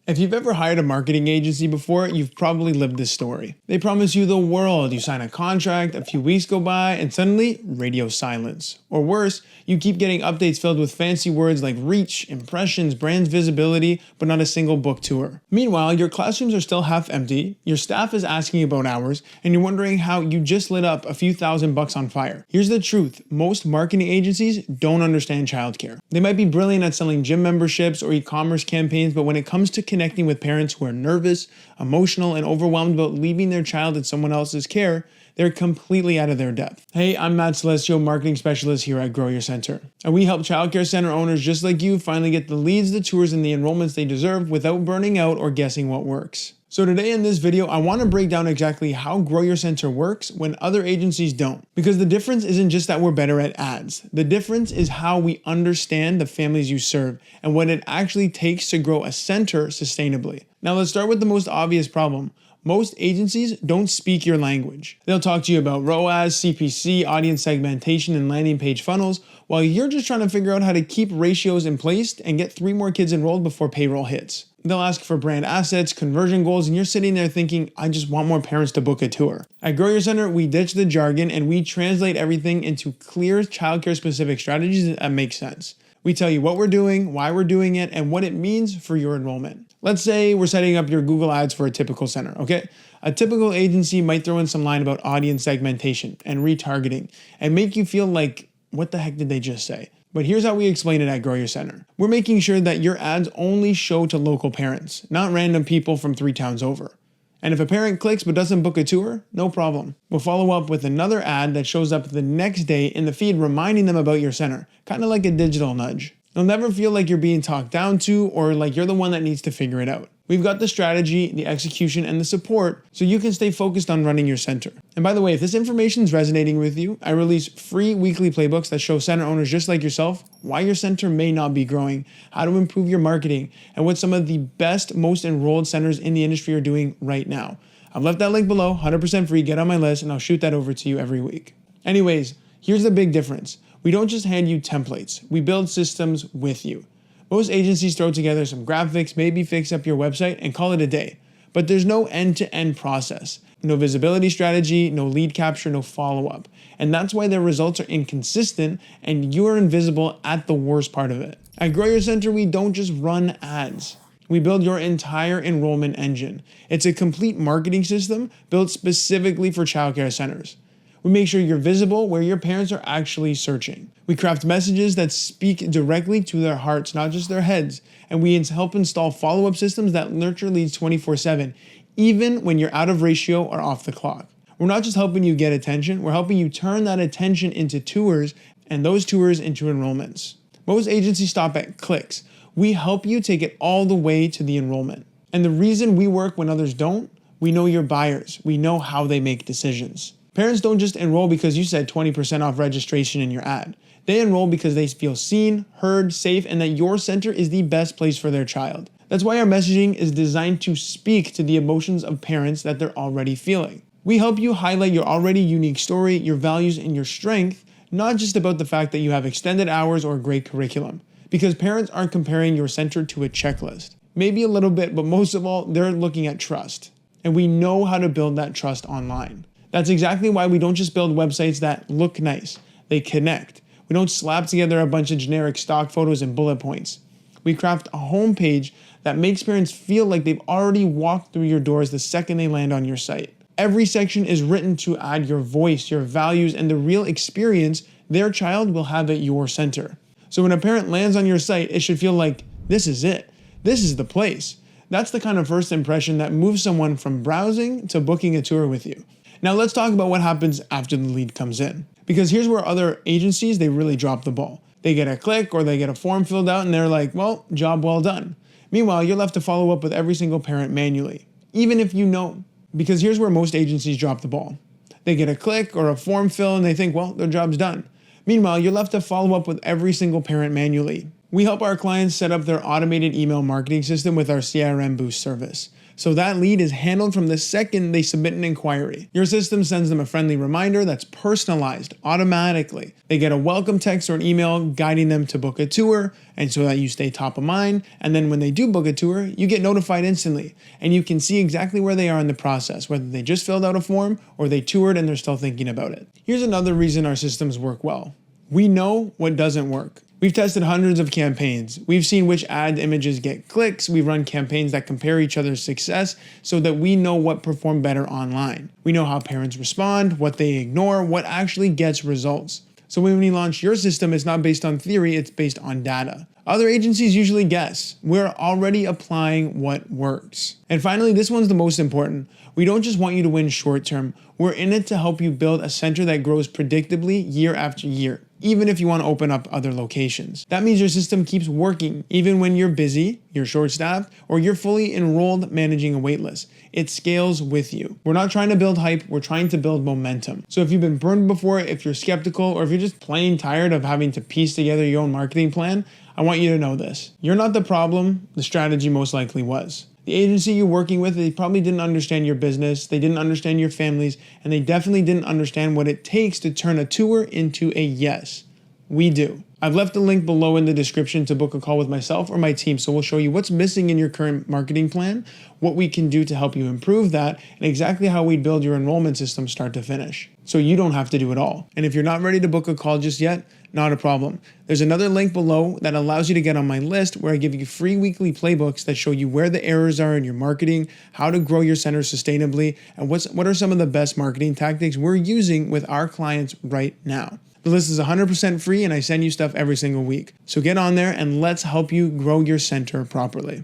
If you've ever hired a marketing agency before, you've probably lived this story. They promise you the world, you sign a contract, a few weeks go by, and suddenly, radio silence. Or worse, you keep getting updates filled with fancy words like reach, impressions, brand visibility, but not a single book tour. Meanwhile, your classrooms are still half empty, your staff is asking about hours, and you're wondering how you just lit up a few $1,000 on fire. Here's the truth, most marketing agencies don't understand childcare. They might be brilliant at selling gym memberships or e-commerce campaigns, but when it comes to connecting with parents who are nervous, emotional, and overwhelmed about leaving their child in someone else's care, they're completely out of their depth. Hey, I'm Matt Celestio, marketing specialist here at Grow Your Center. And we help childcare center owners just like you finally get the leads, the tours, and the enrollments they deserve without burning out or guessing what works. So today in this video, I want to break down exactly how Grow Your Center works when other agencies don't. Because the difference isn't just that we're better at ads. The difference is how we understand the families you serve and what it actually takes to grow a center sustainably. Now let's start with the most obvious problem. Most agencies don't speak your language. They'll talk to you about ROAS, CPC, audience segmentation, and landing page funnels, while you're just trying to figure out how to keep ratios in place and get 3 more kids enrolled before payroll hits. They'll ask for brand assets, conversion goals, and you're sitting there thinking, I just want more parents to book a tour. At Grow Your Center, we ditch the jargon and we translate everything into clear childcare specific strategies that make sense. We tell you what we're doing, why we're doing it, and what it means for your enrollment. Let's say we're setting up your Google ads for a typical center, okay? A typical agency might throw in some line about audience segmentation and retargeting and make you feel like, what the heck did they just say? But here's how we explain it at Grow Your Center. We're making sure that your ads only show to local parents, not random people from 3 towns over. And if a parent clicks but doesn't book a tour, no problem. We'll follow up with another ad that shows up the next day in the feed reminding them about your center, kind of like a digital nudge. You'll never feel like you're being talked down to or like you're the one that needs to figure it out. We've got the strategy, the execution, and the support so you can stay focused on running your center. And by the way, if this information is resonating with you, I release free weekly playbooks that show center owners just like yourself why your center may not be growing, how to improve your marketing, and what some of the best, most enrolled centers in the industry are doing right now. I've left that link below, 100% free, get on my list, and I'll shoot that over to you every week. Anyways, here's the big difference. We don't just hand you templates, we build systems with you. Most agencies throw together some graphics, maybe fix up your website, and call it a day. But there's no end-to-end process. No visibility strategy, no lead capture, no follow-up. And that's why their results are inconsistent and you're invisible at the worst part of it. At Grow Your Center, we don't just run ads. We build your entire enrollment engine. It's a complete marketing system built specifically for childcare centers. We make sure you're visible where your parents are actually searching. We craft messages that speak directly to their hearts, not just their heads. And we help install follow-up systems that nurture leads 24/7, even when you're out of ratio or off the clock. We're not just helping you get attention, we're helping you turn that attention into tours and those tours into enrollments. Most agencies stop at clicks. We help you take it all the way to the enrollment. And the reason we work when others don't, we know your buyers. We know how they make decisions. Parents don't just enroll because you said 20% off registration in your ad. They enroll because they feel seen, heard, safe, and that your center is the best place for their child. That's why our messaging is designed to speak to the emotions of parents that they're already feeling. We help you highlight your already unique story, your values, and your strength, not just about the fact that you have extended hours or a great curriculum. Because parents aren't comparing your center to a checklist. Maybe a little bit, but most of all, they're looking at trust. And we know how to build that trust online. That's exactly why we don't just build websites that look nice. They connect. We don't slap together a bunch of generic stock photos and bullet points. We craft a homepage that makes parents feel like they've already walked through your doors the second they land on your site. Every section is written to add your voice, your values, and the real experience their child will have at your center. So when a parent lands on your site, it should feel like, this is it. This is the place. That's the kind of first impression that moves someone from browsing to booking a tour with you. Now let's talk about what happens after the lead comes in. Because here's where other agencies, they really drop the ball. They get a click or they get a form filled out and they're like, well, job well done. Meanwhile, you're left to follow up with every single parent manually, even if you know. Because here's where most agencies drop the ball. They get a click or a form fill and they think, well, their job's done. Meanwhile, you're left to follow up with every single parent manually. We help our clients set up their automated email marketing system with our CRM Boost service. So that lead is handled from the second they submit an inquiry. Your system sends them a friendly reminder that's personalized automatically. They get a welcome text or an email guiding them to book a tour, and so that you stay top of mind. And then when they do book a tour, you get notified instantly, and you can see exactly where they are in the process, whether they just filled out a form or they toured and they're still thinking about it. Here's another reason our systems work well. We know what doesn't work. We've tested hundreds of campaigns. We've seen which ad images get clicks. We've run campaigns that compare each other's success so that we know what performed better online. We know how parents respond, what they ignore, what actually gets results. So when we launch your system, it's not based on theory, it's based on data. Other agencies usually guess. We're already applying what works. And finally, this one's the most important. We don't just want you to win short term. We're in it to help you build a center that grows predictably year after year, even if you want to open up other locations. That means your system keeps working, even when you're busy, you're short-staffed, or you're fully enrolled managing a waitlist. It scales with you. We're not trying to build hype, we're trying to build momentum. So if you've been burned before, if you're skeptical, or if you're just plain tired of having to piece together your own marketing plan, I want you to know this. You're not the problem, the strategy most likely was. The agency you're working with, they probably didn't understand your business, they didn't understand your families, and they definitely didn't understand what it takes to turn a tour into a yes. We do. I've left a link below in the description to book a call with myself or my team, so we'll show you what's missing in your current marketing plan, what we can do to help you improve that, and exactly how we build your enrollment system start to finish, so you don't have to do it all. And if you're not ready to book a call just yet, not a problem. There's another link below that allows you to get on my list where I give you free weekly playbooks that show you where the errors are in your marketing, how to grow your center sustainably, and what are some of the best marketing tactics we're using with our clients right now. The list is 100% free and I send you stuff every single week. So get on there and let's help you grow your center properly.